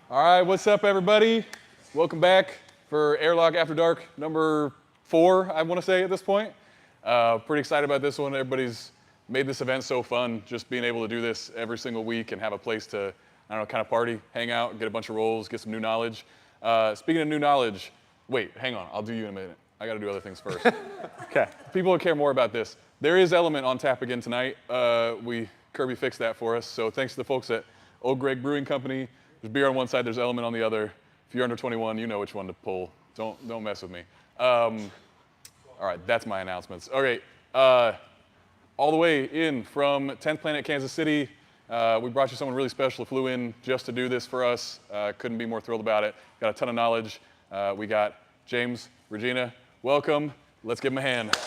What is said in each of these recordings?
All right, what's up, everybody? Welcome back for Airlock After Dark number 4, I want to say at this point. Pretty excited about this one. Everybody's made this event so fun, just being able to do this every single week and have a place to, I don't know, kind of party, hang out, get a bunch of rolls, get some new knowledge. Speaking of new knowledge, wait, hang on, I'll do you in a minute. I got to do other things first. Okay, people who care more about this. There is Element on tap again tonight. Kirby fixed that for us, so thanks to the folks at Old Greg Brewing Company. There's beer on one side, there's Element on the other. If you're under 21, you know which one to pull. Don't mess with me. All right, that's my announcements. Okay, all the way in from 10th Planet, Kansas City. We brought you someone really special who flew in just to do this for us. Couldn't be more thrilled about it. Got a ton of knowledge. We got James Regina. Welcome. Let's give him a hand.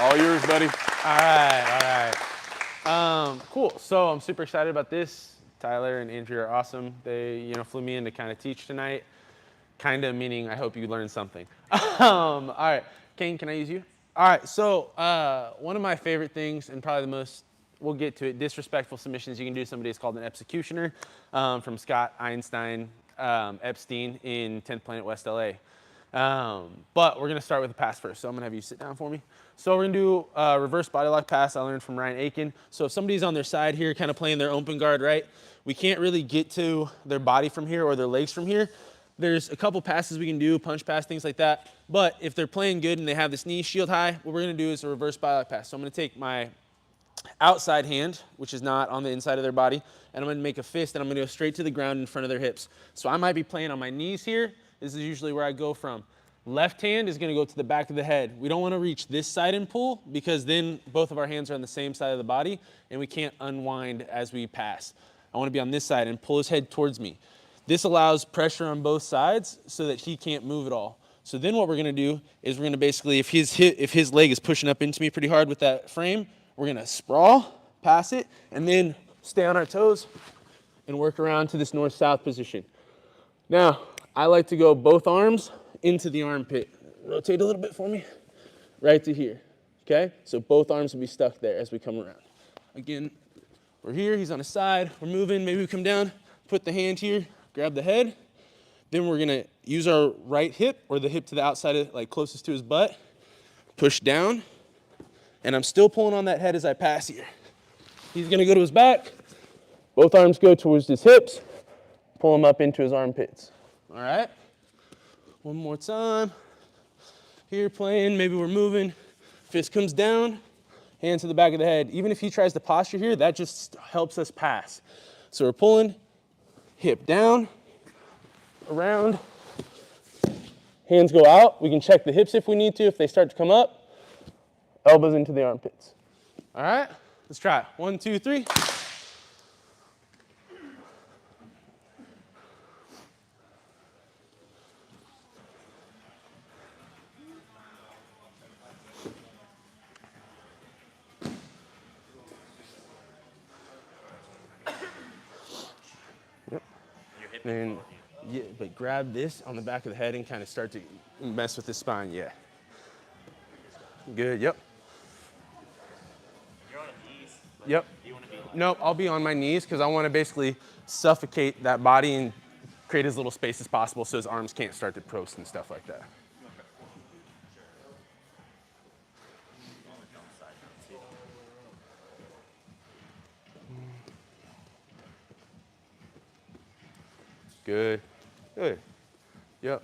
All yours, buddy. All right. Cool. So I'm super excited about this. Tyler and Andrew are awesome. They, flew me in to kind of teach tonight. Kind of meaning I hope you learned something. All right, Kane, can I use you? All right. So one of my favorite things, and probably the most, we'll get to it, disrespectful submissions you can do to somebody is called an executioner, from Scott Einstein Epstein in 10th Planet West LA. But we're gonna start with the pass first. So I'm gonna have you sit down for me. So we're gonna do a reverse body lock pass I learned from Ryan Aiken. So if somebody's on their side here, kind of playing their open guard, right? We can't really get to their body from here or their legs from here. There's a couple passes we can do, punch pass, things like that. But if they're playing good and they have this knee shield high, what we're gonna do is a reverse body lock pass. So I'm gonna take my outside hand, which is not on the inside of their body, and I'm gonna make a fist and I'm gonna go straight to the ground in front of their hips. So I might be playing on my knees here. This is usually where I go from. Left hand is gonna go to the back of the head. We don't wanna reach this side and pull because then both of our hands are on the same side of the body and we can't unwind as we pass. I wanna be on this side and pull his head towards me. This allows pressure on both sides so that he can't move at all. So then what we're gonna do is we're gonna basically, if his leg is pushing up into me pretty hard with that frame, we're gonna sprawl, pass it, and then stay on our toes and work around to this north-south position. Now, I like to go both arms into the armpit. Rotate a little bit for me, right to here, okay? So both arms will be stuck there as we come around. Again, we're here, he's on his side, we're moving, maybe we come down, put the hand here, grab the head, then we're gonna use our right hip, or the hip to the outside, like closest to his butt, push down, and I'm still pulling on that head as I pass here. He's gonna go to his back, both arms go towards his hips, pull him up into his armpits. All right? One more time. Here playing, maybe we're moving. Fist comes down, hand to the back of the head. Even if he tries to posture here, that just helps us pass. So we're pulling, hip down, around, hands go out. We can check the hips if we need to, if they start to come up. Elbows into the armpits. All right, let's try it. 1, 2, 3. Yep. Then, yeah, but grab this on the back of the head and kind of start to mess with the spine. Yeah. Good. Yep. You're on knees. Yep. Do you want to be Nope, I'll be on my knees because I want to basically suffocate that body and create as little space as possible so his arms can't start to post and stuff like that. Good. Good. Yep.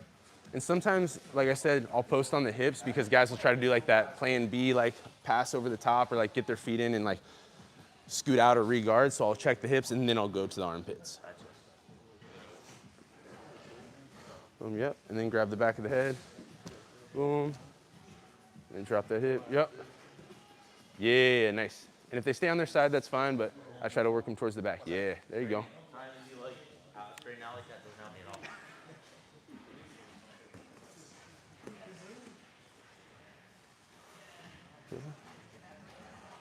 And sometimes, like I said, I'll post on the hips because guys will try to do like that plan B, like pass over the top or like get their feet in and like scoot out or re-guard. So I'll check the hips and then I'll go to the armpits. Boom, yep. And then grab the back of the head. Boom. And drop that hip. Yep. Yeah, nice. And if they stay on their side, that's fine, but I try to work them towards the back. Yeah, there you go. straighten out like that doesn't help me at all.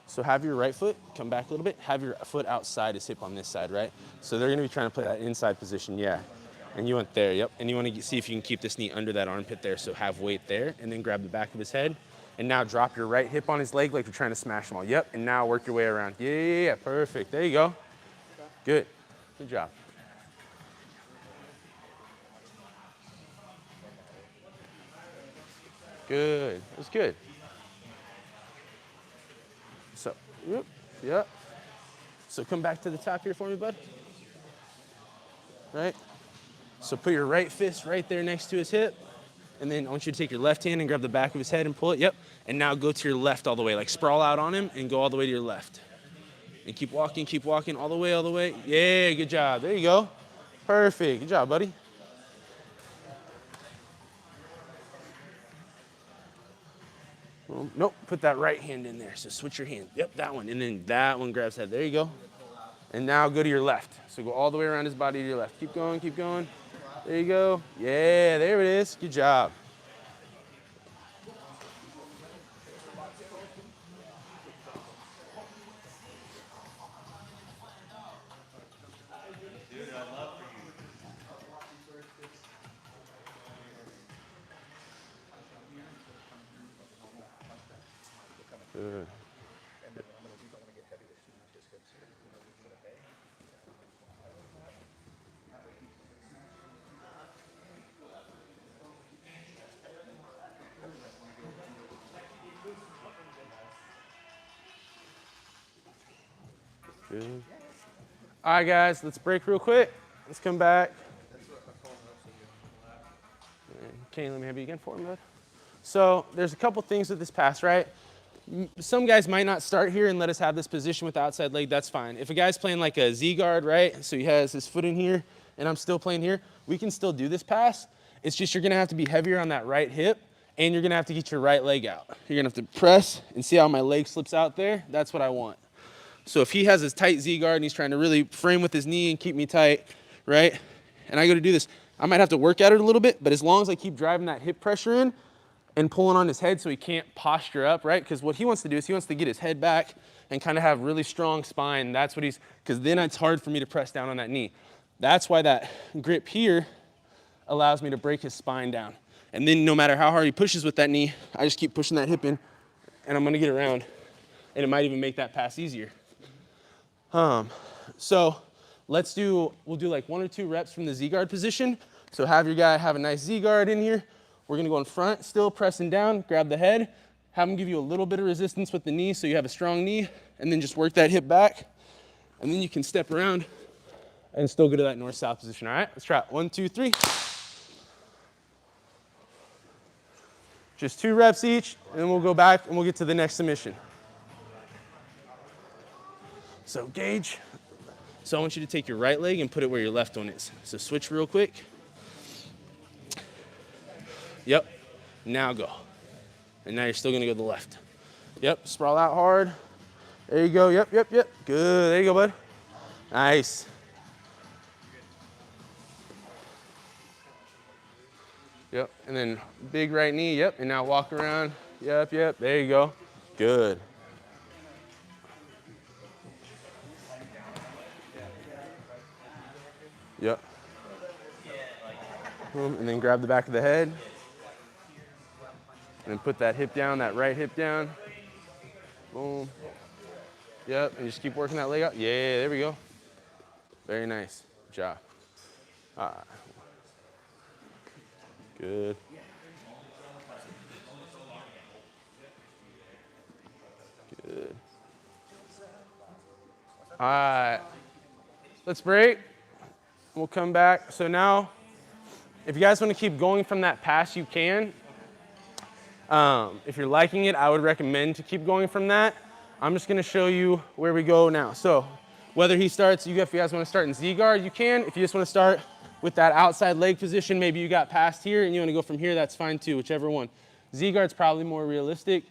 So have your right foot come back a little bit. Have your foot outside his hip on this side, right? So they're gonna be trying to play that inside position, yeah. And you went there, yep. And you wanna see if you can keep this knee under that armpit there, so have weight there, and then grab the back of his head. And now drop your right hip on his leg like you're trying to smash them all. Yep, and now work your way around. Yeah, perfect, there you go. Good job. Good. That's good. So, yep. So come back to the top here for me, bud. Right? So put your right fist right there next to his hip. And then I want you to take your left hand and grab the back of his head and pull it. Yep. And now go to your left all the way. Like sprawl out on him and go all the way to your left. And keep walking all the way, all the way. Yeah, good job. There you go. Perfect. Good job, buddy. Nope, put that right hand in there. So switch your hand. Yep, that one. And then that one grabs head. There you go. And now go to your left. So go all the way around his body to your left. Keep going, keep going. There you go. Yeah, there it is. Good job. Good. Good. All right, guys, let's break real quick. Let's come back. Okay, let me have you again for me, bud. So there's a couple things with this pass, right? Some guys might not start here and let us have this position with the outside leg. That's fine. If a guy's playing like a Z guard, right? So he has his foot in here and I'm still playing here. We can still do this pass. It's just you're going to have to be heavier on that right hip and you're going to have to get your right leg out. You're going to have to press and see how my leg slips out there. That's what I want. So if he has his tight Z guard and he's trying to really frame with his knee and keep me tight, right? And I go to do this, I might have to work at it a little bit, but as long as I keep driving that hip pressure in and pulling on his head so he can't posture up, right? Because what he wants to do is he wants to get his head back and kind of have really strong spine. That's what because then it's hard for me to press down on that knee. That's why that grip here allows me to break his spine down. And then no matter how hard he pushes with that knee, I just keep pushing that hip in and I'm gonna get around and it might even make that pass easier. So we'll do like 1 or 2 reps from the Z guard position. So have your guy have a nice Z guard in here. We're gonna go in front, still pressing down, grab the head, have him give you a little bit of resistance with the knee so you have a strong knee, and then just work that hip back. And then you can step around and still go to that north-south position, all right? Let's try it, 1, 2, 3. Just 2 reps each, and then we'll go back and we'll get to the next submission. So gauge. So I want you to take your right leg and put it where your left one is. So switch real quick. Yep, now go. And now you're still gonna go to the left. Yep, sprawl out hard. There you go, yep. Good, there you go, bud. Nice. Yep, and then big right knee, yep, and now walk around. Yep, there you go. Good. Yep. Boom, and then grab the back of the head. And then put that hip down, that right hip down. Boom. Yep, and just keep working that leg out. Yeah, there we go. Very nice. Good job. All right. Good. Good. All right. Let's break. We'll come back. So now, if you guys want to keep going from that pass, you can. If you're liking it, I would recommend to keep going from that. I'm just going to show you where we go now. So whether he starts, if you guys want to start in Z guard, you can. If you just want to start with that outside leg position, maybe you got past here and you want to go from here, that's fine too, whichever one. Z guard's probably more realistic.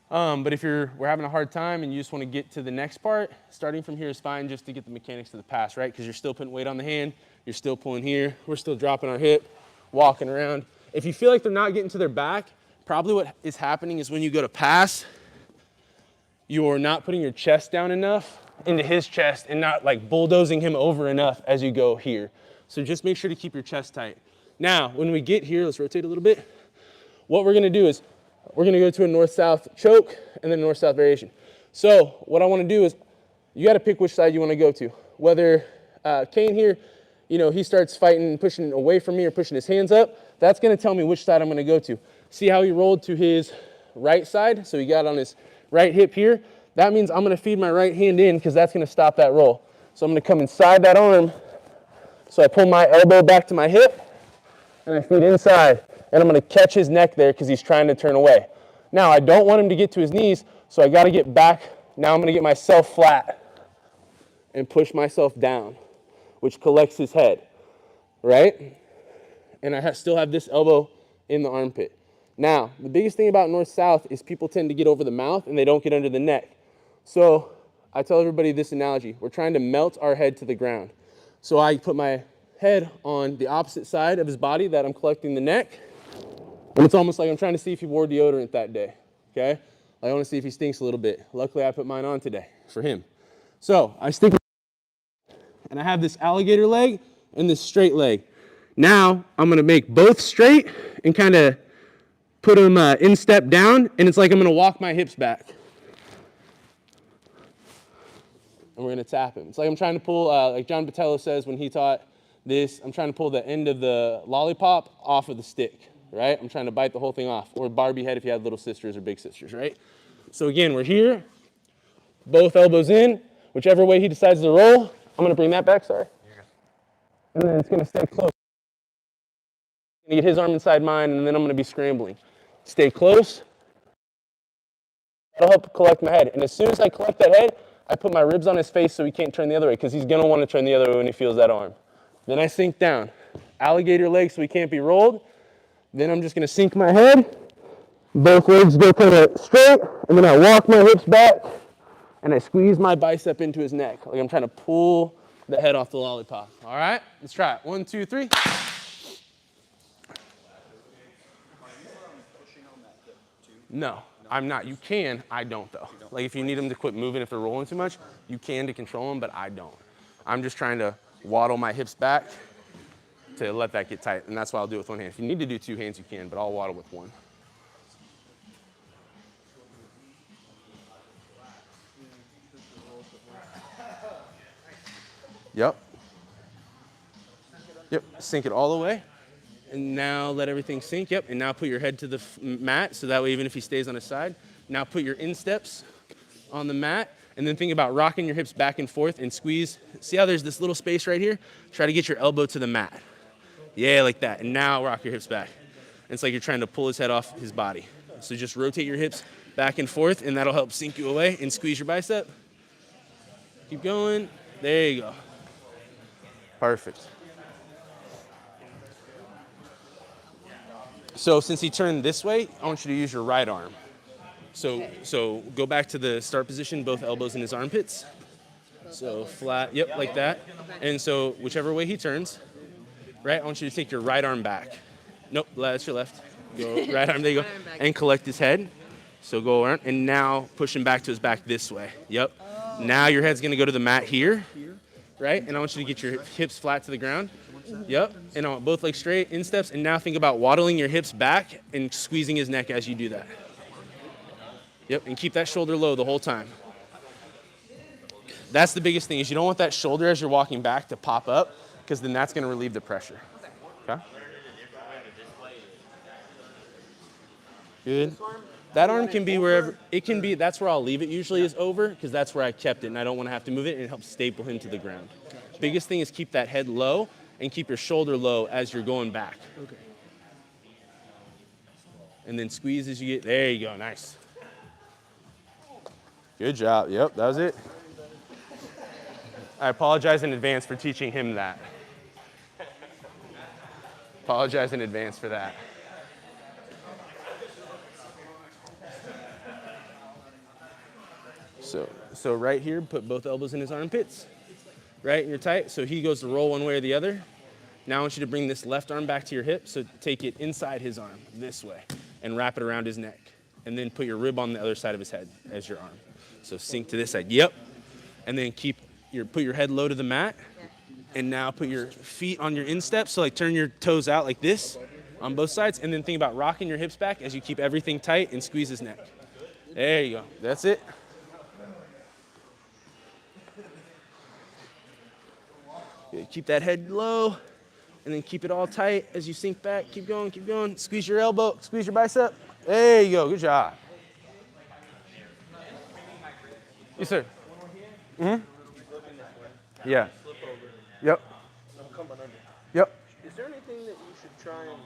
But if we're having a hard time and you just want to get to the next part, starting from here is fine just to get the mechanics to the pass, right? Because you're still putting weight on the hand, you're still pulling here, we're still dropping our hip, walking around. If you feel like they're not getting to their back, probably what is happening is when you go to pass, you're not putting your chest down enough into his chest and not like bulldozing him over enough as you go here. So just make sure to keep your chest tight. Now, when we get here, let's rotate a little bit. What we're gonna do is we're gonna go to a north-south choke and then north-south variation. So what I wanna do is you gotta pick which side you wanna go to. Whether Kane here, he starts fighting, pushing away from me or pushing his hands up, that's gonna tell me which side I'm gonna go to. See how he rolled to his right side? So he got on his right hip here. That means I'm gonna feed my right hand in because that's gonna stop that roll. So I'm gonna come inside that arm. So I pull my elbow back to my hip and I feed inside. And I'm gonna catch his neck there because he's trying to turn away. Now I don't want him to get to his knees, so I gotta get back. Now I'm gonna get myself flat and push myself down, which collects his head, right? And I still have this elbow in the armpit. Now, the biggest thing about north-south is people tend to get over the mouth and they don't get under the neck. So I tell everybody this analogy. We're trying to melt our head to the ground. So I put my head on the opposite side of his body that I'm collecting the neck. And it's almost like I'm trying to see if he wore deodorant that day, okay? I want to see if he stinks a little bit. Luckily, I put mine on today for him. So I stick, and I have this alligator leg and this straight leg. Now I'm gonna make both straight and kind of put them instep down, and it's like I'm gonna walk my hips back. And we're gonna tap him. It's like I'm trying to pull, like John Botello says when he taught this, I'm trying to pull the end of the lollipop off of the stick, right? I'm trying to bite the whole thing off. Or Barbie head if you had little sisters or big sisters, right? So again, we're here, both elbows in, whichever way he decides to roll. I'm gonna bring that back, sorry. And then it's gonna stay close. I'm gonna get his arm inside mine, and then I'm gonna be scrambling. Stay close. That'll help collect my head. And as soon as I collect that head, I put my ribs on his face so he can't turn the other way, because he's gonna wanna turn the other way when he feels that arm. Then I sink down. Alligator leg so he can't be rolled. Then I'm just gonna sink my head. Both legs go kind of straight, and then I walk my hips back, and I squeeze my bicep into his neck, like I'm trying to pull the head off the lollipop. All right, let's try it. 1, 2, 3. No, I'm not. You can, I don't though. Like if you need them to quit moving if they're rolling too much, you can to control them, but I don't. I'm just trying to waddle my hips back to let that get tight, and that's why I'll do it with one hand. If you need to do two hands, you can, but I'll waddle with one. Yep. Yep, sink it all the way. And now let everything sink, yep. And now put your head to the mat, so that way even if he stays on his side. Now put your insteps on the mat, and then think about rocking your hips back and forth and squeeze. See how there's this little space right here? Try to get your elbow to the mat. Yeah, like that. And now rock your hips back. And it's like you're trying to pull his head off his body. So just rotate your hips back and forth, and that'll help sink you away and squeeze your bicep. Keep going. There you go. Perfect. So since he turned this way, I want you to use your right arm. So go back to the start position, both elbows in his armpits. So flat, yep, like that. And so whichever way he turns, right, I want you to take your right arm back. Nope, that's your left. Go right arm, there you go. And collect his head. So go around, and now push him back to his back this way. Yep. Now your head's gonna go to the mat here. Right? And I want you to get your hips flat to the ground. Yep. And I want both legs straight, insteps, and now think about waddling your hips back and squeezing his neck as you do that. Yep, and keep that shoulder low the whole time. That's the biggest thing, is you don't want that shoulder as you're walking back to pop up, because then that's gonna relieve the pressure. Okay? Good. That arm can be wherever, it can be, that's where I'll leave it usually, is over, because that's where I kept it and I don't want to have to move it, and it helps staple him to the ground. Biggest thing is keep that head low and keep your shoulder low as you're going back. Okay. And then squeeze as you get, there you go, nice. Good job, yep, that was it. I apologize in advance for teaching him that. Apologize in advance for that. So right here, put both elbows in his armpits, right? And you're tight. So he goes to roll one way or the other. Now I want you to bring this left arm back to your hip. So take it inside his arm this way and wrap it around his neck. And then put your rib on the other side of his head as your arm. So sink to this side. Yep. And then put your head low to the mat. And now put your feet on your instep. So like turn your toes out like this on both sides. And then think about rocking your hips back as you keep everything tight and squeeze his neck. There you go. That's it. Keep that head low, and then keep it all tight as you sink back. Keep going, keep going. Squeeze your elbow, squeeze your bicep. There you go, good job. Yes, sir. Mm-hmm. Yeah. Yep. Yep. Is there anything that you should try and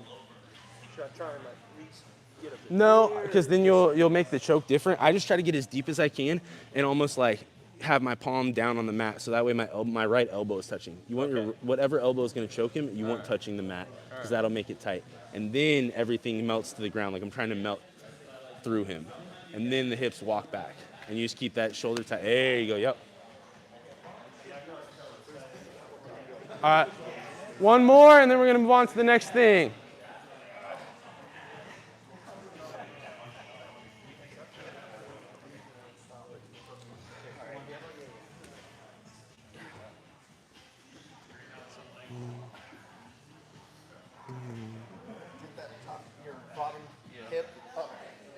like reach, get a No, because then you'll make the choke different. I just try to get as deep as I can and almost like have my palm down on the mat, so that way my right elbow is touching. You want your whatever elbow is going to choke him, you want touching the mat, because that'll make it tight. And then everything melts to the ground, like I'm trying to melt through him. And then the hips walk back, and you just keep that shoulder tight. There you go. Yep. All right. One more, and then we're going to move on to the next thing. your bottom hip up?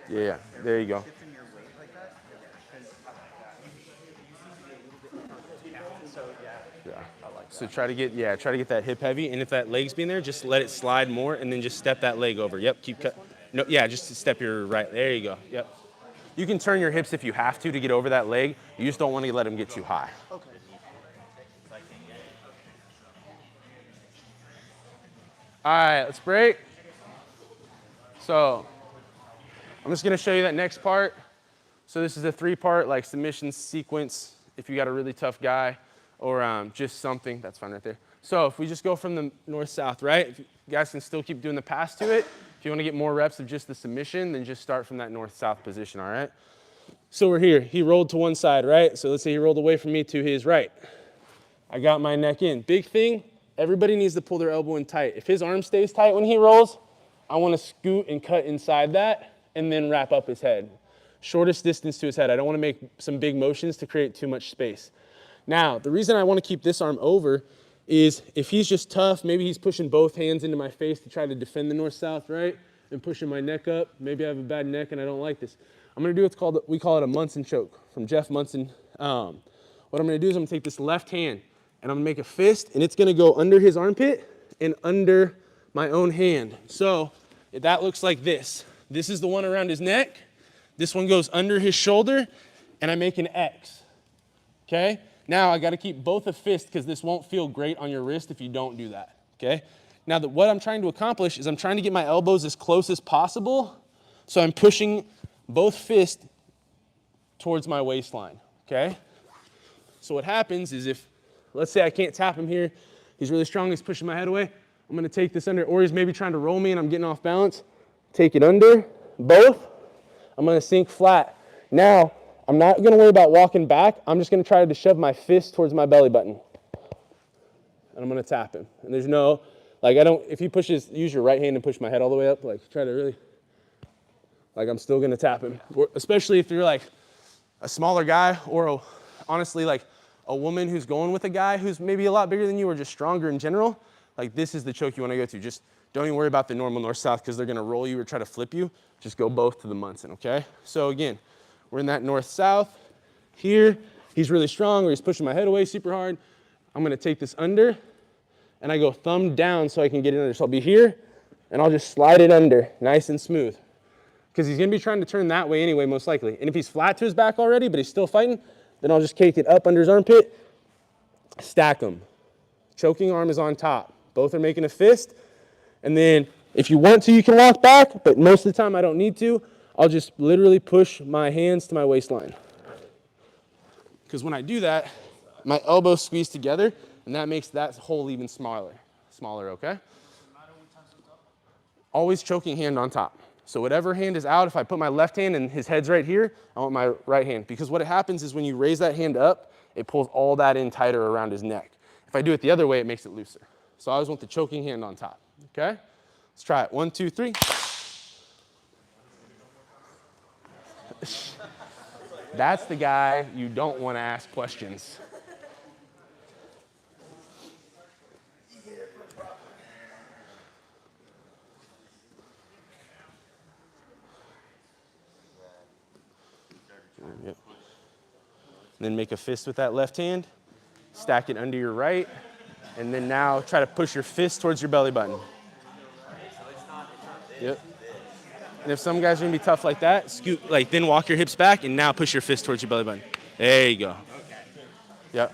Yeah, there you go. So try to get that hip heavy, and if that leg's being there, just let it slide more, and then just step that leg over. Yep, keep cut. No, yeah, just step your right. There you go. Yep. You can turn your hips if you have to get over that leg. You just don't want to let them get too high. Okay. All right, let's break. So I'm just gonna show you that next part. So this is a 3-part like submission sequence if you got a really tough guy or just something, that's fine right there. So if we just go from the north-south, right? If you guys can still keep doing the pass to it. If you wanna get more reps of just the submission, then just start from that north-south position, all right? So we're here, he rolled to one side, right? So let's say he rolled away from me to his right. I got my neck in. Big thing, everybody needs to pull their elbow in tight. If his arm stays tight when he rolls, I wanna scoot and cut inside that and then wrap up his head. Shortest distance to his head. I don't wanna make some big motions to create too much space. Now, the reason I wanna keep this arm over is if he's just tough, maybe he's pushing both hands into my face to try to defend the north-south, right? And pushing my neck up. Maybe I have a bad neck and I don't like this. I'm gonna do what's called, we call it a Munson choke from Jeff Munson. What I'm gonna do is I'm gonna take this left hand and I'm gonna make a fist, and it's gonna go under his armpit and under my own hand. So that looks like this. This is the one around his neck. This one goes under his shoulder, and I make an X, okay? Now I gotta keep both a fist because this won't feel great on your wrist if you don't do that, okay? Now what I'm trying to accomplish is I'm trying to get my elbows as close as possible, so I'm pushing both fists towards my waistline, okay? So what happens is if, let's say I can't tap him here, he's really strong, he's pushing my head away, I'm gonna take this under, or he's maybe trying to roll me and I'm getting off balance, take it under, both, I'm gonna sink flat. Now, I'm not gonna worry about walking back, I'm just gonna try to shove my fist towards my belly button. And I'm gonna tap him. And there's no, like if he pushes, use your right hand and push my head all the way up, like try to really, like I'm still gonna tap him. Especially if you're like a smaller guy or honestly like a woman who's going with a guy who's maybe a lot bigger than you or just stronger in general, like this is the choke you wanna go to. Just don't even worry about the normal north-south because they're gonna roll you or try to flip you. Just go both to the Munson, okay? So again, we're in that north-south. Here, he's really strong or he's pushing my head away super hard. I'm gonna take this under and I go thumb down so I can get it under. So I'll be here and I'll just slide it under, nice and smooth. Because he's gonna be trying to turn that way anyway, most likely. And if he's flat to his back already, but he's still fighting, then I'll just cake it up under his armpit, stack them. Choking arm is on top. Both are making a fist. And then if you want to, you can walk back, but most of the time I don't need to. I'll just literally push my hands to my waistline. Because when I do that, my elbows squeeze together, and that makes that hole even smaller, okay? Always choking hand on top. So whatever hand is out, if I put my left hand and his head's right here, I want my right hand. Because what happens is when you raise that hand up, it pulls all that in tighter around his neck. If I do it the other way, it makes it looser. So I always want the choking hand on top, okay? Let's try it. 1, 2, 3. That's the guy you don't want to ask questions. Yep. Then make a fist with that left hand. Stack it under your right. And then now try to push your fist towards your belly button. Yep. And if some guys are gonna be tough like that, scoot, like then walk your hips back and now push your fist towards your belly button. There you go. Yep.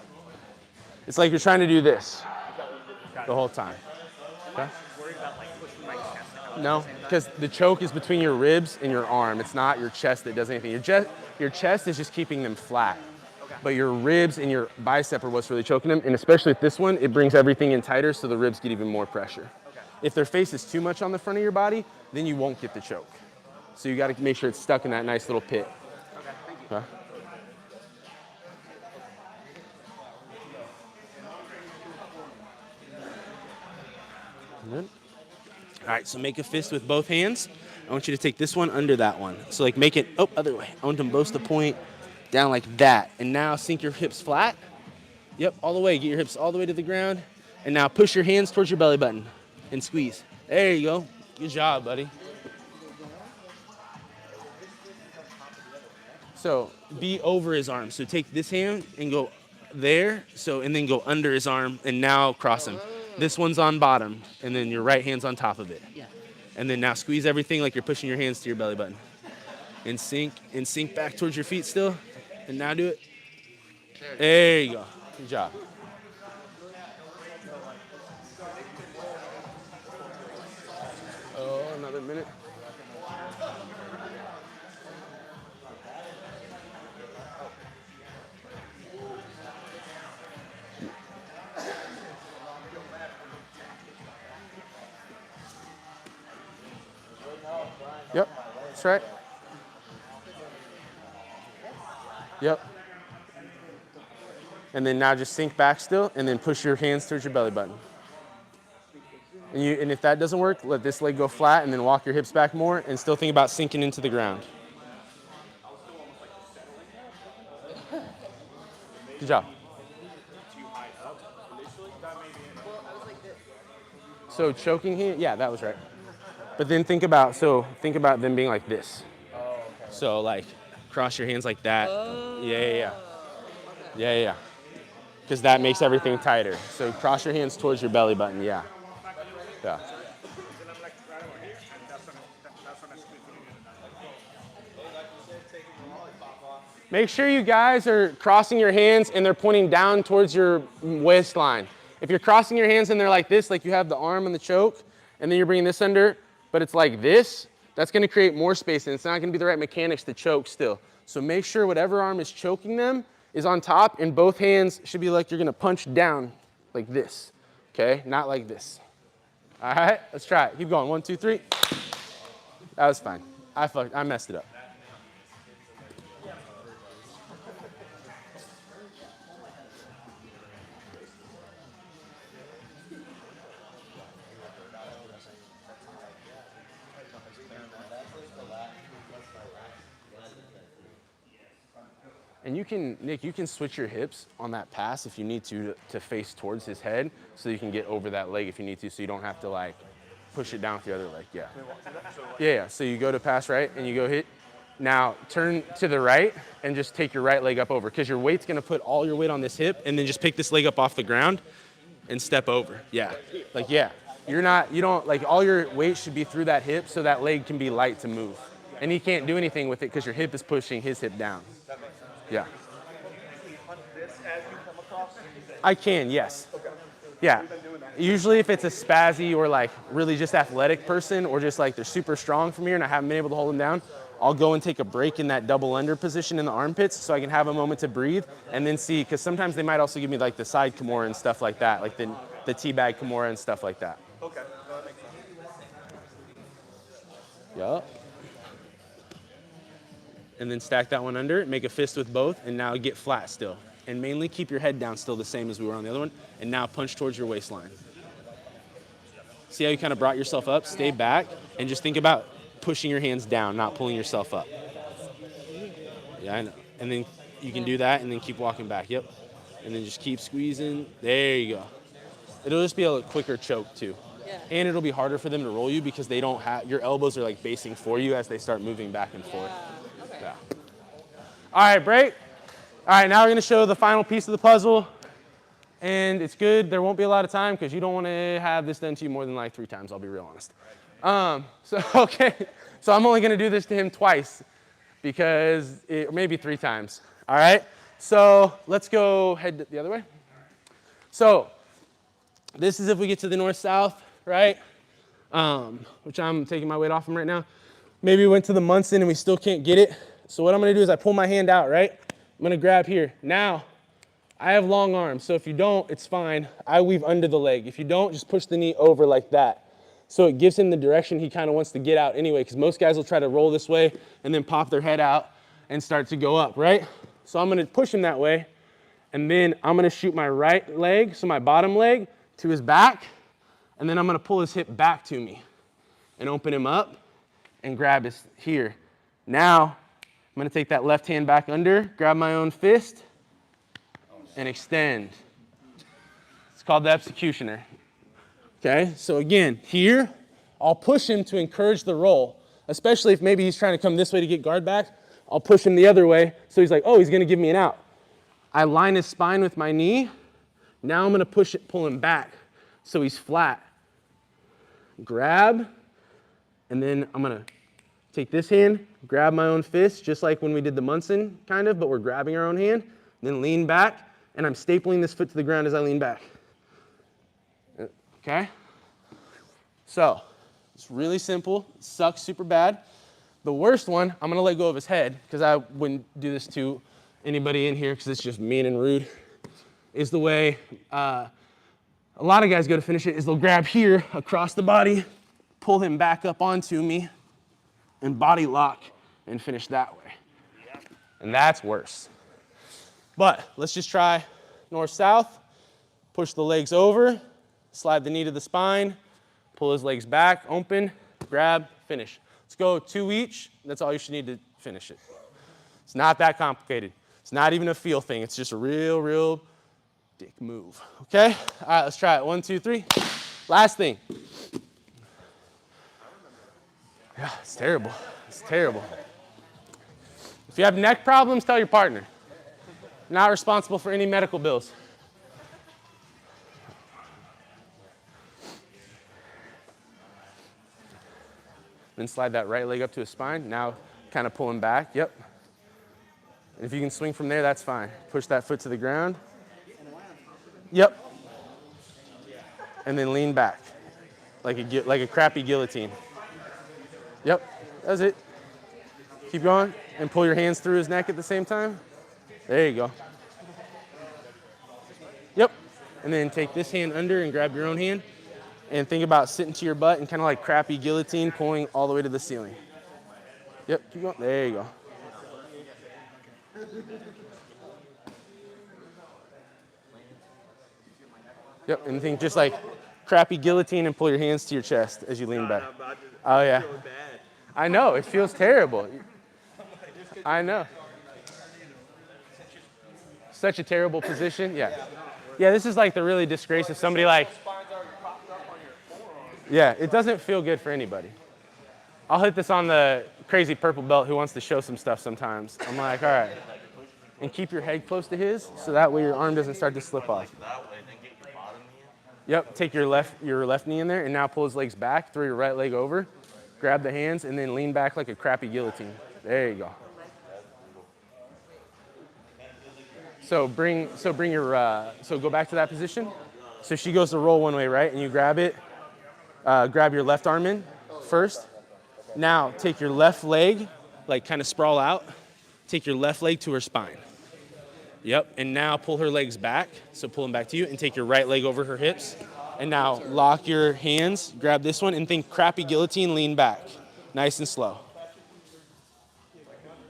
It's like you're trying to do this the whole time. Okay? No, because the choke is between your ribs and your arm. It's not your chest that does anything. Your chest is just keeping them flat. But your ribs and your bicep are what's really choking them. And especially with this one, it brings everything in tighter so the ribs get even more pressure. If their face is too much on the front of your body, then you won't get the choke. So you got to make sure it's stuck in that nice little pit. Okay, thank you. Okay? Good. All right, so make a fist with both hands. I want you to take this one under that one. So like make it, other way. I want them both to point down like that. And now sink your hips flat. Yep, all the way. Get your hips all the way to the ground. And now push your hands towards your belly button and squeeze. There you go. Good job, buddy. So be over his arm. So take this hand and go there. So, and then go under his arm and now cross him. This one's on bottom, and then your right hand's on top of it. Yeah. And then now squeeze everything like you're pushing your hands to your belly button. And sink back towards your feet still. And now do it. There you go. Good job. Oh, another minute. Yep, that's right. Yep. And then now just sink back still, and then push your hands towards your belly button. And if that doesn't work, let this leg go flat, and then walk your hips back more, and still think about sinking into the ground. Good job. So choking here, yeah, that was right. But then think about them being like this. Oh, okay. So like cross your hands like that. Yeah. Because that makes everything tighter. So cross your hands towards your belly button, yeah. Make sure you guys are crossing your hands and they're pointing down towards your waistline. If you're crossing your hands and they're like this, like you have the arm and the choke, and then you're bringing this under, but it's like this, that's gonna create more space and it's not gonna be the right mechanics to choke still. So make sure whatever arm is choking them is on top, and both hands should be like you're gonna punch down like this, okay? Not like this. All right, let's try it. Keep going, 1, 2, 3. That was fine. I messed it up. And you can, Nick, you can switch your hips on that pass if you need to face towards his head so you can get over that leg if you need to, so you don't have to like push it down with the other leg, yeah. Yeah, so you go to pass right and you go hit. Now turn to the right and just take your right leg up over, because your weight's gonna put all your weight on this hip, and then just pick this leg up off the ground and step over, yeah. Like, yeah, you don't, like all your weight should be through that hip so that leg can be light to move. And he can't do anything with it because your hip is pushing his hip down. Yeah. I can, yes. Okay. Yeah. Usually if it's a spazzy or like really just athletic person, or just like they're super strong from here and I haven't been able to hold them down, I'll go and take a break in that double under position in the armpits so I can have a moment to breathe and then see, because sometimes they might also give me like the side Kimura and stuff like that, like the teabag Kimura and stuff like that. Okay, that makes sense. Yup. And then stack that one under, make a fist with both, and now get flat still. And mainly keep your head down still the same as we were on the other one, and now punch towards your waistline. See how you kind of brought yourself up? Stay back, and just think about pushing your hands down, not pulling yourself up. Yeah, I know. And then you can do that, and then keep walking back, yep. And then just keep squeezing, there you go. It'll just be a quicker choke too. Yeah. And it'll be harder for them to roll you because they don't have, your elbows are like basing for you as they start moving back and forth. Yeah. All right, break. All right, now we're gonna show the final piece of the puzzle. And it's good. There won't be a lot of time because you don't want to have this done to you more than like 3 times. I'll be real honest. Okay. So I'm only going to do this to him twice because maybe 3 times. All right. So let's go head the other way. So this is if we get to the north-south, right? Which I'm taking my weight off him right now. Maybe we went to the Munson and we still can't get it. So what I'm going to do is I pull my hand out, right? I'm going to grab here. Now, I have long arms, so if you don't, it's fine. I weave under the leg. If you don't, just push the knee over like that. So it gives him the direction he kind of wants to get out anyway, because most guys will try to roll this way and then pop their head out and start to go up, right? So I'm going to push him that way, and then I'm going to shoot my right leg, so my bottom leg, to his back, and then I'm going to pull his hip back to me and open him up and grab his here. Now, I'm going to take that left hand back under, grab my own fist, and extend. It's called the executioner. Okay, so again, here, I'll push him to encourage the roll, especially if maybe he's trying to come this way to get guard back. I'll push him the other way, so he's like, oh, he's going to give me an out. I line his spine with my knee. Now I'm going to pull him back, so he's flat. Grab, and then I'm going to take this hand, grab my own fist, just like when we did the Munson, kind of, but we're grabbing our own hand. Then lean back, and I'm stapling this foot to the ground as I lean back. Okay? So, it's really simple. It sucks super bad. The worst one, I'm going to let go of his head, because I wouldn't do this to anybody in here, because it's just mean and rude, is the way a lot of guys go to finish it, is they'll grab here across the body, pull him back up onto me, and body lock and finish that way. And that's worse. But let's just try north-south, push the legs over, slide the knee to the spine, pull his legs back, open, grab, finish. Let's go 2 each. That's all you should need to finish it. It's not that complicated. It's not even a feel thing. It's just a real dick move. Okay? All right, let's try it. 1, 2, 3. Last thing. Yeah, it's terrible. It's terrible. If you have neck problems, tell your partner. Not responsible for any medical bills. Then slide that right leg up to his spine. Now kind of pull him back. Yep. And if you can swing from there, that's fine. Push that foot to the ground. Yep. And then lean back like a crappy guillotine. Yep, that's it. Keep going and pull your hands through his neck at the same time. There you go. Yep. And then take this hand under and grab your own hand and think about sitting to your butt and kind of like crappy guillotine pulling all the way to the ceiling. Yep, keep going. There you go. Yep, and think just like crappy guillotine and pull your hands to your chest as you lean back. Oh yeah. I know, it feels terrible. I know. Such a terrible position, yeah. Yeah, this is like the really disgrace of somebody like, yeah, it doesn't feel good for anybody. I'll hit this on the crazy purple belt who wants to show some stuff sometimes. I'm like, all right. And keep your head close to his, so that way your arm doesn't start to slip off. Yep, take your left knee in there, and now pull his legs back, throw your right leg over, grab the hands, and then lean back like a crappy guillotine. There you go. So go back to that position. So she goes to roll one way, right? And you grab it, grab your left arm in first. Now take your left leg, like kind of sprawl out. Take your left leg to her spine. Yep, and now pull her legs back. So pull them back to you and take your right leg over her hips. And now lock your hands, grab this one, and think crappy guillotine, lean back. Nice and slow.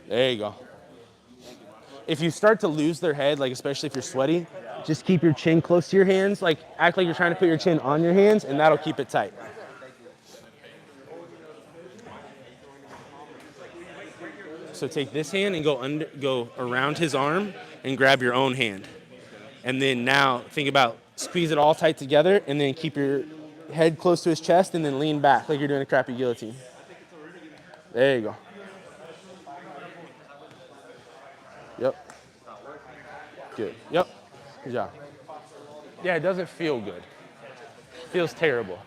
There you go. If you start to lose their head, like especially if you're sweaty, just keep your chin close to your hands. Like act like you're trying to put your chin on your hands, and that'll keep it tight. So take this hand and go around his arm and grab your own hand. And then now think about squeeze it all tight together and then keep your head close to his chest and then lean back like you're doing a crappy guillotine. There you go. Yep. Good. Yep. Good job. Yeah, it doesn't feel good. It feels terrible.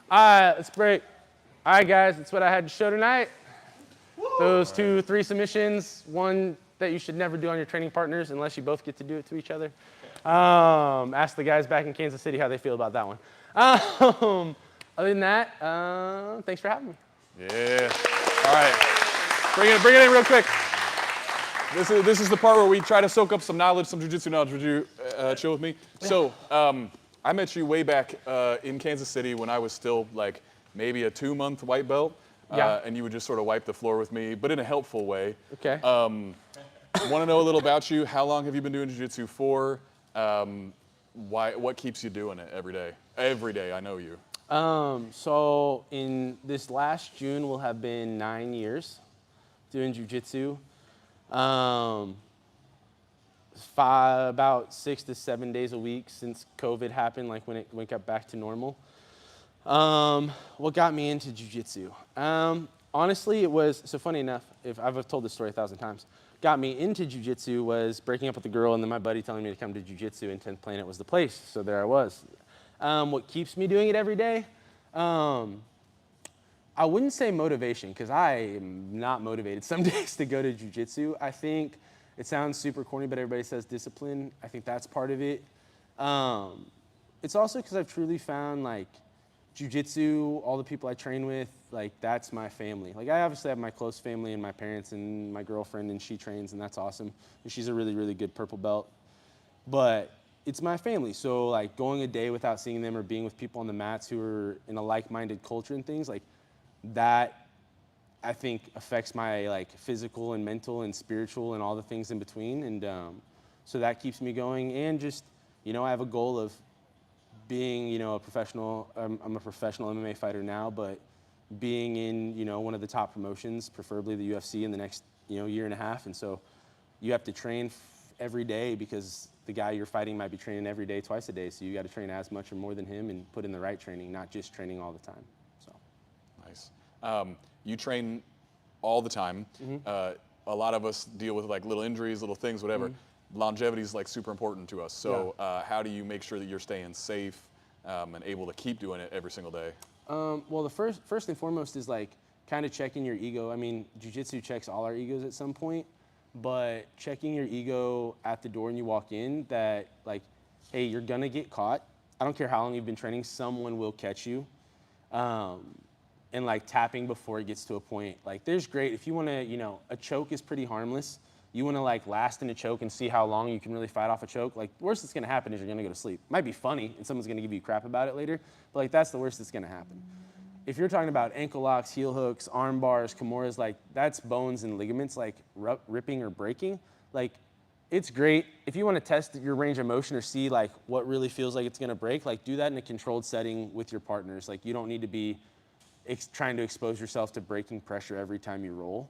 All right, let's break. All right, guys, that's what I had to show tonight. Those 3 submissions, one that you should never do on your training partners unless you both get to do it to each other. Ask the guys back in Kansas City how they feel about that one. Other than that, thanks for having me. Yeah. All right. Bring it in real quick. This is the part where we try to soak up some knowledge, some jiu-jitsu knowledge. Would you chill with me? Yeah. So I met you way back in Kansas City when I was still like maybe a 2-month white belt. Yeah. And you would just sort of wipe the floor with me, but in a helpful way. Okay. Want to know a little about you. How long have you been doing jiu-jitsu for? What keeps you doing it every day? Every day, I know you. So in this last June will have been 9 years doing jiu-jitsu. About 6 to 7 days a week since COVID happened, like when it got back to normal. What got me into jiu-jitsu? Honestly, it was, so funny enough, if I've told this story 1,000 times, got me into jiu-jitsu was breaking up with a girl and then my buddy telling me to come to jiu-jitsu, and 10th Planet was the place, so there I was. What keeps me doing it every day? I wouldn't say motivation, because I am not motivated some days to go to jiu-jitsu. I think it sounds super corny, but everybody says discipline. I think that's part of it. It's also because I've truly found like jiu-jitsu, all the people I train with, like that's my family. Like I obviously have my close family and my parents and my girlfriend, and she trains, and that's awesome. And she's a really, really good purple belt. But it's my family, so like going a day without seeing them or being with people on the mats who are in a like-minded culture and things like that, I think affects my like physical and mental and spiritual and all the things in between. And so that keeps me going. And just, you know, I have a goal of being, you know, a professional. I'm a professional MMA fighter now, but being in, you know, one of the top promotions, preferably the UFC, in the next, you know, year and a half. And so you have to train every day because the guy you're fighting might be training every day, twice a day. So you got to train as much or more than him and put in the right training, not just training all the time. So nice. You train all the time. Mm-hmm. A lot of us deal with like little injuries, little things, whatever. Mm-hmm. Longevity is like super important to us. So how do you make sure that you're staying safe and able to keep doing it every single day? Well, the first and foremost is like kind of checking your ego. I mean, jiu-jitsu checks all our egos at some point, but checking your ego at the door when you walk in that like, hey, you're gonna get caught. I don't care how long you've been training, someone will catch you. And like tapping before it gets to a point. Like there's great, if you wanna, you know, a choke is pretty harmless. You wanna like last in a choke and see how long you can really fight off a choke. Like the worst that's gonna happen is you're gonna go to sleep. Might be funny and someone's gonna give you crap about it later, but like that's the worst that's gonna happen. If you're talking about ankle locks, heel hooks, arm bars, kimuras, like that's bones and ligaments like ripping or breaking. Like it's great. If you wanna test your range of motion or see like what really feels like it's gonna break, like do that in a controlled setting with your partners. Like you don't need to be trying to expose yourself to breaking pressure every time you roll.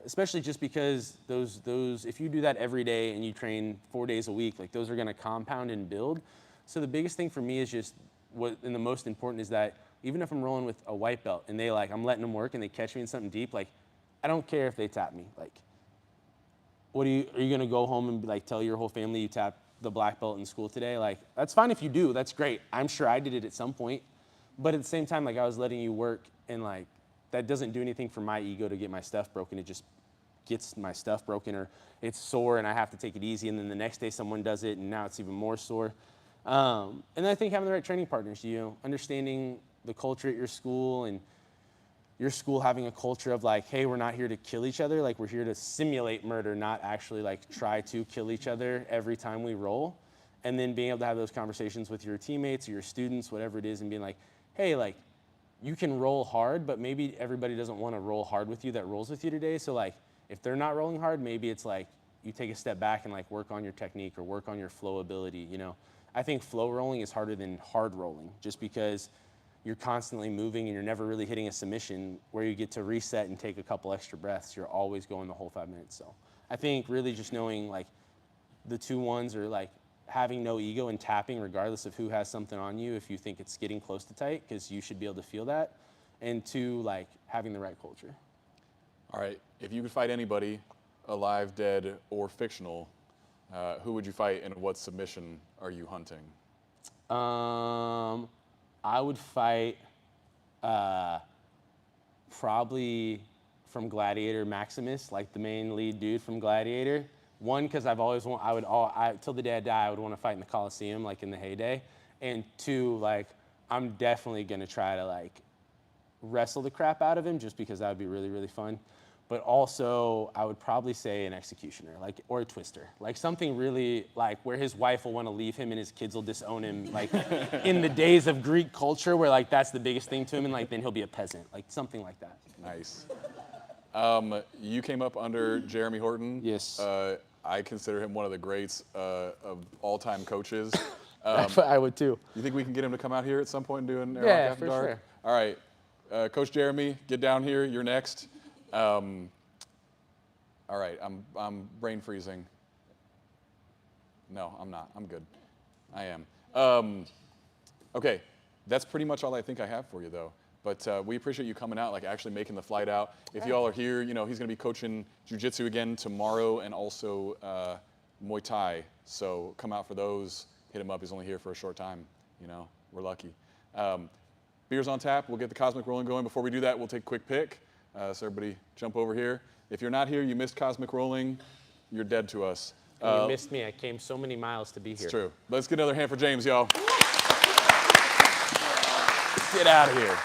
Especially just because those, if you do that every day and you train 4 days a week, like those are gonna compound and build. So the biggest thing for me is just and the most important is that even if I'm rolling with a white belt and I'm letting them work and they catch me in something deep, like I don't care if they tap me. Like, are you gonna go home and like tell your whole family you tapped the black belt in school today? Like, that's fine if you do, that's great. I'm sure I did it at some point. But at the same time, like I was letting you work, and like that doesn't do anything for my ego to get my stuff broken. It just gets my stuff broken, or it's sore and I have to take it easy, and then the next day someone does it and now it's even more sore. And I think having the right training partners, you know, understanding the culture at your school, and your school having a culture of like, hey, we're not here to kill each other, like we're here to simulate murder, not actually like try to kill each other every time we roll. And then being able to have those conversations with your teammates or your students, whatever it is, and being like, hey, like, you can roll hard, but maybe everybody doesn't want to roll hard with you that rolls with you today. So like, if they're not rolling hard, maybe it's like you take a step back and like work on your technique or work on your flow ability, you know. I think flow rolling is harder than hard rolling, just because you're constantly moving and you're never really hitting a submission where you get to reset and take a couple extra breaths. You're always going the whole 5 minutes. So I think really just knowing like the 2-1s or like having no ego and tapping regardless of who has something on you if you think it's getting close to tight, because you should be able to feel that. And 2, like having the right culture. All right, if you could fight anybody, alive, dead, or fictional, who would you fight and what submission are you hunting? I would fight probably from Gladiator Maximus, like the main lead dude from Gladiator. One, because I've always till the day I die, I would want to fight in the Coliseum, like in the heyday. And two, like, I'm definitely gonna try to like wrestle the crap out of him, just because that would be really, really fun. But also, I would probably say an executioner, like, or a twister, like something really like where his wife will want to leave him and his kids will disown him, like in the days of Greek culture, where like that's the biggest thing to him, and like then he'll be a peasant, like something like that. Nice. You came up under Jeremy Whorton. Yes. I consider him one of the greats of all-time coaches. I would too. You think we can get him to come out here at some point and do an Airlock Yeah, After for Dark? sure. All right, Coach Jeremy, get down here. You're next. All right, I'm brain freezing. No, I'm not. I'm good. I am. Okay, that's pretty much all I think I have for you, though. But we appreciate you coming out, like actually making the flight out. If you all are here, you know, he's going to be coaching jiu-jitsu again tomorrow and also Muay Thai. So come out for those. Hit him up. He's only here for a short time. You know, we're lucky. Beers on tap. We'll get the Cosmic Rolling going. Before we do that, we'll take a quick pick. So everybody jump over here. If you're not here, you missed Cosmic Rolling, you're dead to us. And you missed me. I came so many miles to be here. It's true. Let's get another hand for James, y'all. Get out of here.